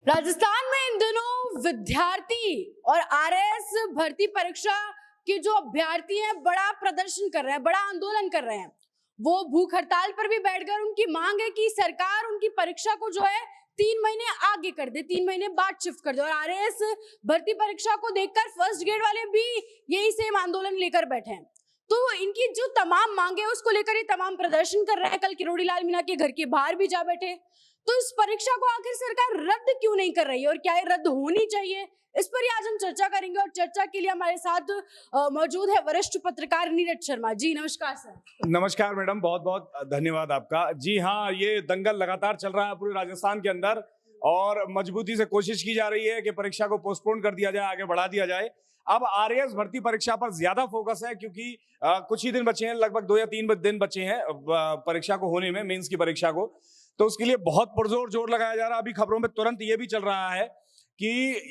राजस्थान में इन दिनों विद्यार्थी और आरएएस भर्ती परीक्षा के जो अभ्यर्थी हैं बड़ा प्रदर्शन कर रहे हैं, बड़ा आंदोलन कर रहे हैं। वो भूख हड़ताल पर भी बैठकर उनकी मांग है कि सरकार उनकी परीक्षा को जो है 3 महीने आगे कर दे, 3 महीने बाद शिफ्ट कर दे। और आरएएस भर्ती परीक्षा को देखकर फर्स्ट ग्रेड वाले भी यही सेम आंदोलन लेकर बैठे हैं। तो इनकी जो तमाम मांगे है उसको लेकर ये तमाम प्रदर्शन कर रहे हैं। कल किरोड़ी लाल मीणा के घर के बाहर भी जा बैठे। तो इस परीक्षा को आखिर सरकार रद्द क्यों नहीं कर रही है और क्या ये रद्द होनी चाहिए, इस पर ही आज हम चर्चा करेंगे। और चर्चा के लिए हमारे साथ मौजूद है वरिष्ठ पत्रकार नीरज शर्मा जी। नमस्कार सर। नमस्कार मैडम, बहुत बहुत धन्यवाद आपका। जी हाँ, ये दंगल लगातार चल रहा है पूरे राजस्थान के अंदर और मजबूती से कोशिश की जा रही है कि परीक्षा को पोस्टपोन कर दिया जाए, आगे बढ़ा दिया जाए। अब आरएएस भर्ती परीक्षा पर ज्यादा फोकस है क्योंकि कुछ ही दिन बचे हैं, लगभग 2 या 3 दिन बचे हैं परीक्षा को होने में, मेंस की परीक्षा को। तो उसके लिए बहुत पुरजोर जोर लगाया जा रहा है। अभी खबरों में तुरंत ये भी चल रहा है कि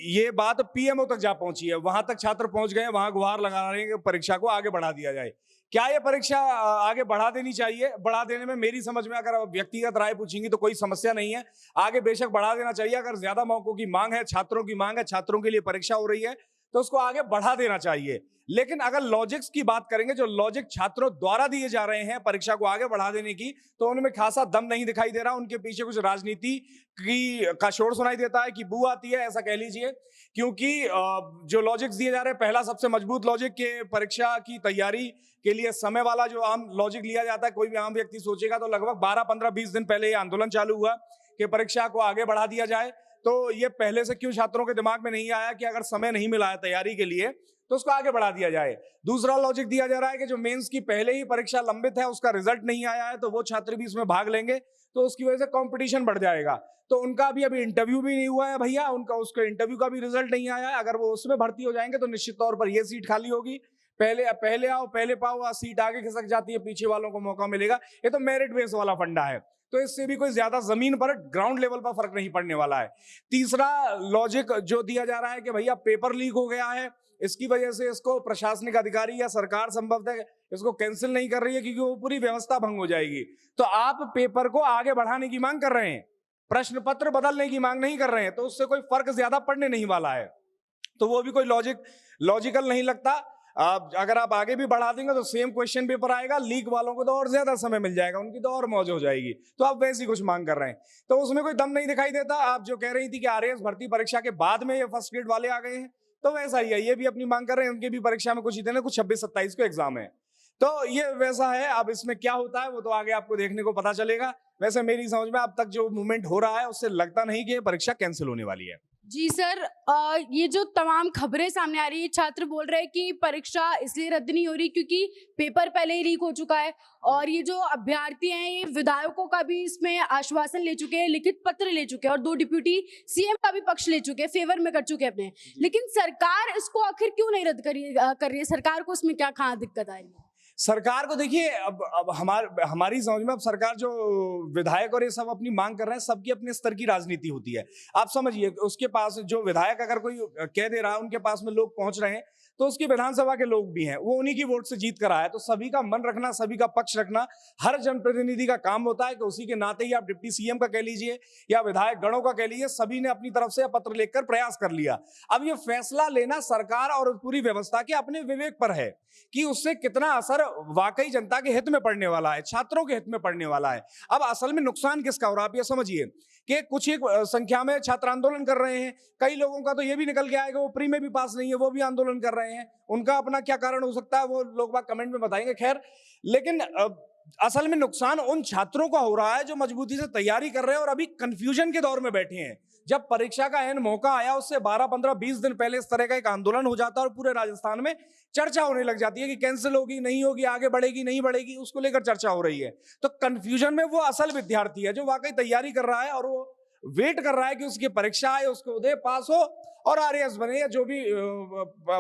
ये बात पीएमओ तक जा पहुंची है, वहां तक छात्र पहुंच गए, वहां गुहार लगा रहे हैं कि परीक्षा को आगे बढ़ा दिया जाए। क्या ये परीक्षा आगे बढ़ा देनी चाहिए? बढ़ा देने में मेरी समझ में, अगर व्यक्तिगत राय पूछेंगी तो कोई समस्या नहीं है। आगे बेशक बढ़ा देना चाहिए। अगर ज्यादा मौकों की मांग है, छात्रों की मांग है, छात्रों के लिए परीक्षा हो रही है, तो उसको आगे बढ़ा देना चाहिए। लेकिन अगर लॉजिक्स की बात करेंगे, जो लॉजिक छात्रों द्वारा दिए जा रहे हैं परीक्षा को आगे बढ़ा देने की, तो उनमें खासा दम नहीं दिखाई दे रहा। उनके पीछे कुछ राजनीति का शोर सुनाई देता है कि बू आती है, ऐसा कह लीजिए। क्योंकि जो लॉजिक्स दिए जा रहे हैं, पहला सबसे मजबूत लॉजिक के परीक्षा की तैयारी के लिए समय वाला जो आम लॉजिक लिया जाता है, कोई भी आम व्यक्ति सोचेगा तो लगभग 12, 15, 20 दिन पहले ये आंदोलन चालू हुआ कि परीक्षा को आगे बढ़ा दिया जाए। तो ये पहले से क्यों छात्रों के दिमाग में नहीं आया कि अगर समय नहीं मिला है तैयारी के लिए तो उसको आगे बढ़ा दिया जाए। दूसरा लॉजिक दिया जा रहा है कि जो मेंस की पहले ही परीक्षा लंबित है, उसका रिजल्ट नहीं आया है, तो वो छात्र भी इसमें भाग लेंगे, तो उसकी वजह से कंपटीशन बढ़ जाएगा। तो उनका भी अभी इंटरव्यू भी नहीं हुआ है भैया, उनका उसके इंटरव्यू का भी रिजल्ट नहीं आया है। अगर वो उसमें भर्ती हो जाएंगे तो निश्चित तौर पर ये सीट खाली होगी। पहले आओ पहले पाओ, सीट आगे खिसक जाती है, पीछे वालों को मौका मिलेगा। ये तो मेरिट बेस वाला फंडा है, तो इससे भी कोई ज्यादा जमीन पर ग्राउंड लेवल पर फर्क नहीं पड़ने वाला है। तीसरा लॉजिक जो दिया जा रहा है कि भैया पेपर लीक हो गया है, इसकी वजह से इसको प्रशासनिक अधिकारी या सरकार संभवतः इसको कैंसिल नहीं कर रही है क्योंकि वो पूरी व्यवस्था भंग हो जाएगी। तो आप पेपर को आगे बढ़ाने की मांग कर रहे हैं, प्रश्न पत्र बदलने की मांग नहीं कर रहे हैं, तो उससे कोई फर्क ज्यादा पड़ने नहीं वाला है। तो वो भी कोई लॉजिकल नहीं लगता। अगर आप आगे भी बढ़ा देंगे तो सेम क्वेश्चन पेपर आएगा, लीक वालों को तो और ज्यादा समय मिल जाएगा, उनकी तो और मौज हो जाएगी। तो आप वैसी कुछ मांग कर रहे हैं, तो उसमें कोई दम नहीं दिखाई देता। आप जो कह रही थी कि आरएएस भर्ती परीक्षा के बाद में ये फर्स्ट ग्रेड वाले आ गए हैं, तो वैसा ही है, ये भी अपनी मांग कर रहे हैं। उनकी भी परीक्षा में कुछ ही दिन है, कुछ 26-27 को एग्जाम है, तो ये वैसा है। अब इसमें क्या होता है वो तो आगे आपको देखने को पता चलेगा। वैसे मेरी समझ में अब तक जो मूवमेंट हो रहा है उससे लगता नहीं कि ये परीक्षा कैंसिल होने वाली है। जी सर, ये जो तमाम खबरें सामने आ रही है, छात्र बोल रहे हैं कि परीक्षा इसलिए रद्द नहीं हो रही क्योंकि पेपर पहले ही लीक हो चुका है। और ये जो अभ्यर्थी हैं ये विधायकों का भी इसमें आश्वासन ले चुके हैं, लिखित पत्र ले चुके हैं और 2 डिप्यूटी सीएम का भी पक्ष ले चुके हैं, फेवर में कर चुके हैं अपने। लेकिन सरकार इसको आखिर क्यों नहीं रद्द कर रही है? सरकार को इसमें क्या कहाँ दिक्कत आ रही है? सरकार को देखिए, अब हमारी समझ में अब सरकार जो विधायक और ये सब अपनी मांग कर रहे हैं, सबकी अपने स्तर की राजनीति होती है। आप समझिए, उसके पास जो विधायक अगर कोई कह दे रहा है, उनके पास में लोग पहुंच रहे हैं, तो उसकी विधानसभा के लोग भी हैं, वो उन्हीं की वोट से जीत कर आया है। तो सभी का मन रखना, सभी का पक्ष रखना हर जनप्रतिनिधि का काम होता है कि उसी के नाते ही आप डिप्टी सीएम का कह लीजिए या विधायक गणों का कह लीजिए, सभी ने अपनी तरफ से पत्र लिखकर प्रयास कर लिया। अब ये फैसला लेना सरकार और पूरी व्यवस्था के अपने विवेक पर है कि उससे कितना असर वाकई जनता के हित में पड़ने वाला है, छात्रों के हित में पड़ने वाला है। अब असल में नुकसान किसका हो रहा है आप ये समझिए कि कुछ एक संख्या में छात्र आंदोलन कर रहे हैं, कई लोगों का तो ये भी निकल के आएगा वो प्री में भी पास नहीं है, वो भी आंदोलन कर रहे हैं। उनका अपना क्या कारण हो सकता है वो लोग बाग कमेंट में बताएंगे, खैर। लेकिन असल में नुकसान उन छात्रों का हो रहा है जो मजबूती से तैयारी कर रहे हैं और अभी कंफ्यूजन के दौर में बैठे हैं। जब परीक्षा का एन मौका आया उससे 12, 15, 20 दिन पहले इस तरह का एक आंदोलन हो जाता है और पूरे राजस्थान में चर्चा होने लग जाती है कि कैंसिल होगी, नहीं होगी, आगे बढ़ेगी, नहीं बढ़ेगी, उसको लेकर चर्चा हो रही है। तो कंफ्यूजन में वो असल विद्यार्थी है जो वाकई तैयारी कर रहा है और वो वेट कर रहा है कि उसकी परीक्षा आए, उसको दे, पास हो और आरएएस बने या जो भी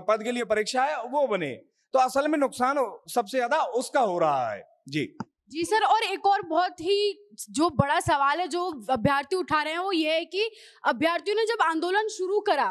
पद के लिए परीक्षा है वो बने। तो असल में नुकसान सबसे ज्यादा उसका हो रहा है। जी सर, और एक और बहुत ही जो बड़ा सवाल है जो अभ्यर्थी उठा रहे हैं वो ये है कि अभ्यर्थियों ने जब आंदोलन शुरू करा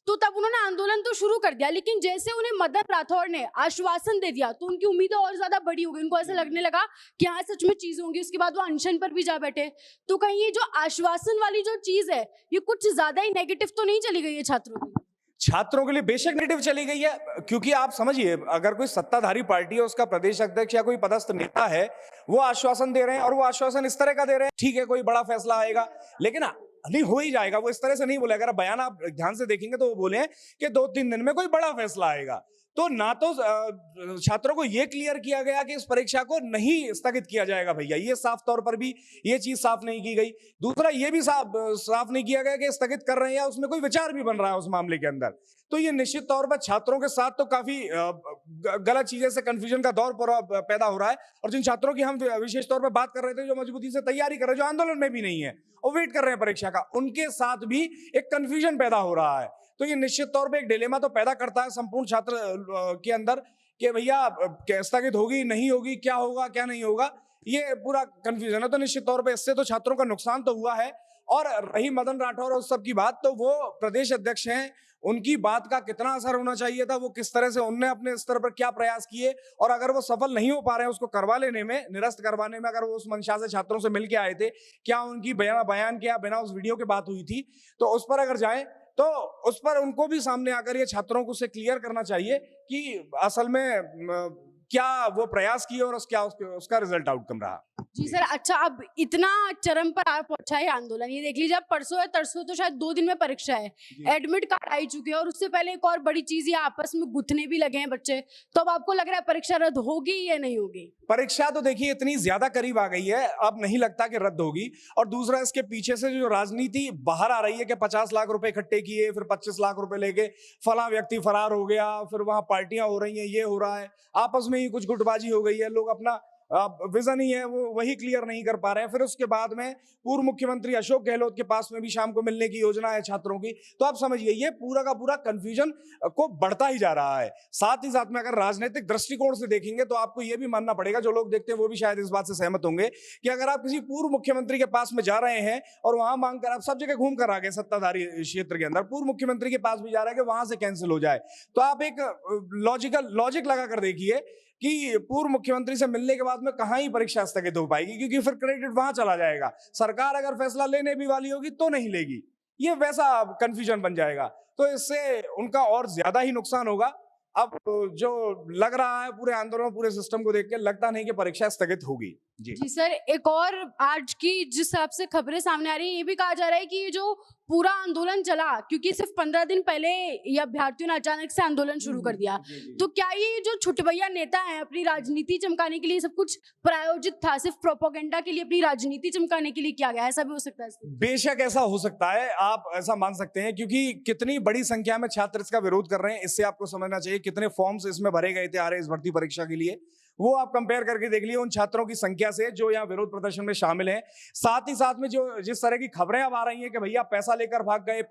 तो तब उन्होंने आंदोलन तो शुरू कर दिया, लेकिन जैसे उन्हें मदन राठौर ने आश्वासन दे दिया तो उनकी उम्मीदें और ज्यादा बड़ी हो गई। उनको ऐसा लगने लगा कि हाँ सच में चीज होंगी। उसके बाद वो अनशन पर भी जा बैठे। तो कहीं ये जो आश्वासन वाली जो चीज है, ये कुछ ज्यादा ही नेगेटिव तो नहीं चली गई है छात्रों की? छात्रों के लिए बेशक नेगेटिव चली गई है, क्योंकि आप समझिए, अगर कोई सत्ताधारी पार्टी है, उसका प्रदेश अध्यक्ष या कोई पदस्थ नेता है, वो आश्वासन दे रहे हैं और वो आश्वासन इस तरह का दे रहे हैं, ठीक है कोई बड़ा फैसला आएगा, लेकिन नहीं हो ही जाएगा। वो इस तरह से नहीं बोले। अगर बयान आप ध्यान से देखेंगे तो वो बोले हैं कि 2-3 दिन में कोई बड़ा फैसला आएगा। तो ना तो छात्रों को ये क्लियर किया गया कि इस परीक्षा को नहीं स्थगित किया जाएगा भैया, ये साफ तौर पर भी ये चीज साफ नहीं की गई। दूसरा ये भी साफ नहीं किया गया कि स्थगित कर रहे हैं या उसमें कोई विचार भी बन रहा है उस मामले के अंदर। तो ये निश्चित तौर पर छात्रों के साथ तो काफी गलत चीजें से कंफ्यूजन का दौर पैदा हो रहा है। और जिन छात्रों की हम विशेष तौर पर बात कर रहे थे, जो मजबूती से तैयारी कर रहे हैं, जो आंदोलन में भी नहीं है और वेट कर रहे हैं परीक्षा का, उनके साथ भी एक कंफ्यूजन पैदा हो रहा है। तो ये निश्चित तौर पे एक डिलेमा तो पैदा करता है संपूर्ण छात्र के अंदर कि भैया स्थगित होगी नहीं होगी, क्या होगा क्या नहीं होगा, ये पूरा कंफ्यूजन है। तो निश्चित तौर पे इससे तो छात्रों का नुकसान तो हुआ है। और रही मदन राठौर और उस सब की बात, तो वो प्रदेश अध्यक्ष हैं, उनकी बात का कितना असर होना चाहिए था, वो किस तरह से उनने अपने स्तर पर क्या प्रयास किए, और अगर वो सफल नहीं हो पा रहे हैं उसको करवा लेने में, निरस्त करवाने में, अगर वो उस मंशा से छात्रों से मिल के आए थे, क्या उनकी बयान क्या बिना उस वीडियो के बात हुई थी, तो उस पर अगर जाए तो उस पर उनको भी सामने आकर ये छात्रों को से क्लियर करना चाहिए कि असल में क्या वो प्रयास किए और उसका रिजल्ट आउटकम रहा। जी सर, अच्छा अब इतना चरम पर आ पहुंचा है आंदोलन, ये देख लीजिए अब परसों है तरसों तो शायद 2 दिन में परीक्षा है, एडमिट कार्ड आई चुके हैं और उससे पहले एक और बड़ी चीज, ये आपस में गुथने भी लगे हैं बच्चे। तो अब आपको लग रहा है परीक्षा रद्द होगी या नहीं होगी? परीक्षा तो देखिए इतनी ज्यादा करीब आ गई है, अब नहीं लगता कि रद्द होगी। और दूसरा, इसके पीछे से जो राजनीति बाहर आ रही है कि 50 लाख रुपए इकट्ठे किए, फिर 25 लाख रुपए लेके फला व्यक्ति फरार हो गया, फिर वहां पार्टियां हो रही हैं, ये हो रहा है, आपस में ही कुछ गुटबाजी हो गई है, लोग अपना विजन ही है वो वही क्लियर नहीं कर पा रहे हैं। फिर उसके बाद में पूर्व मुख्यमंत्री अशोक गहलोत के पास में भी शाम को मिलने की योजना है छात्रों की। तो आप समझिए ये पूरा का पूरा कंफ्यूजन को बढ़ता ही जा रहा है। साथ ही साथ में अगर राजनीतिक दृष्टिकोण से देखेंगे तो आपको ये भी मानना पड़ेगा, जो लोग देखते हैं वो भी शायद इस बात से सहमत होंगे, कि अगर आप किसी पूर्व मुख्यमंत्री के पास में जा रहे हैं और वहां मांग कर, आप सब जगह घूम कर आ गए सत्ताधारी क्षेत्र के अंदर, पूर्व मुख्यमंत्री के पास भी जा रहे हैं कि वहां से कैंसिल हो जाए, तो आप एक लॉजिक लगा कर देखिए कि पूर्व मुख्यमंत्री से मिलने के बाद में कहां ही परीक्षा स्थगित हो पाएगी, क्योंकि फिर क्रेडिट वहां चला जाएगा। सरकार अगर फैसला लेने भी वाली होगी तो नहीं लेगी, ये वैसा कंफ्यूजन बन जाएगा। तो इससे उनका और ज्यादा ही नुकसान होगा। अब जो लग रहा है पूरे आंदोलन पूरे सिस्टम को देख के लगता नहीं कि परीक्षा स्थगित होगी। जी सर, एक और आज की जिस हिसाब से खबरें सामने आ रही है, ये भी कहा जा रहा है कि ये जो पूरा आंदोलन चला, क्योंकि सिर्फ 15 दिन पहले ये अभ्यर्थियों ने अचानक से आंदोलन शुरू कर दिया, तो क्या ये जो छुटभैया नेता हैं अपनी राजनीति चमकाने के लिए सब कुछ प्रायोजित था, सिर्फ प्रोपेगेंडा के लिए, अपनी राजनीति चमकाने के लिए किया गया? ऐसा भी हो सकता है? बेशक ऐसा हो सकता है, आप ऐसा मान सकते हैं, क्योंकि कितनी बड़ी संख्या में छात्र इसका विरोध कर रहे हैं, इससे आपको समझना चाहिए कितने फॉर्म्स इसमें भरे गए थे आरएएस भर्ती परीक्षा के लिए। वो आप कंपेयर करके देख लिए उन छात्रों की संख्या से जो यहाँ विरोध प्रदर्शन में शामिल हैं। साथ ही साथ में जो जिस तरह की खबरें अब आ रही हैं कि भैया पैसा लेकर भाग गए,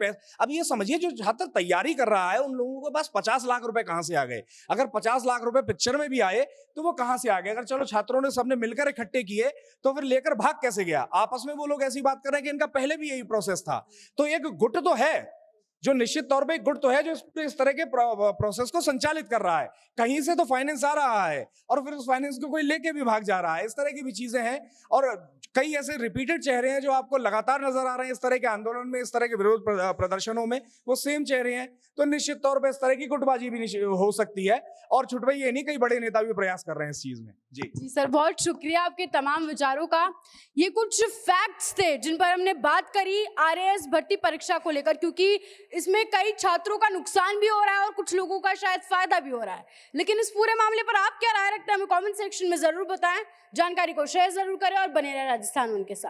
अब ये समझिए जो छात्र तैयारी कर रहा है उन लोगों के पास 50 लाख रुपए कहां से आ गए? अगर 50 लाख रुपए पिक्चर में भी आए तो वो कहां से आ गए? अगर चलो छात्रों ने सबने मिलकर इकट्ठे किए तो फिर लेकर भाग कैसे गया? आपस में वो लोग ऐसी बात कर रहे हैं कि इनका पहले भी यही प्रोसेस था। तो एक गुट तो है, जो निश्चित तौर पे एक गुट तो है जो इस तरह के प्रोसेस को संचालित कर रहा है। कहीं से तो फाइनेंस आ रहा है और फिर उस फाइनेंस को कोई लेके भी भाग जा रहा है। इस तरह की भी चीजें हैं और कई ऐसे रिपीटेड चेहरे हैं जो आपको लगातार नजर आ रहे हैं इस तरह के आंदोलन में, इस तरह के विरोध प्रदर्शनों में, वो सेम चेहरे हैं। तो निश्चित तौर पर इस तरह की गुटबाजी भी हो सकती है और छुटभैया नहीं, कई बड़े नेता भी प्रयास कर रहे हैं इस चीज में। जी सर, बहुत शुक्रिया आपके तमाम विचारों का। ये कुछ फैक्ट्स थे जिन पर हमने बात करी आरएएस भर्ती परीक्षा को लेकर, क्योंकि इसमें कई छात्रों का नुकसान भी हो रहा है और कुछ लोगों का शायद फायदा भी हो रहा है। लेकिन इस पूरे मामले पर आप क्या राय रखते हैं हमें कमेंट सेक्शन में जरूर बताएं। जानकारी को शेयर जरूर करें और बने रहे राजस्थान उनके साथ।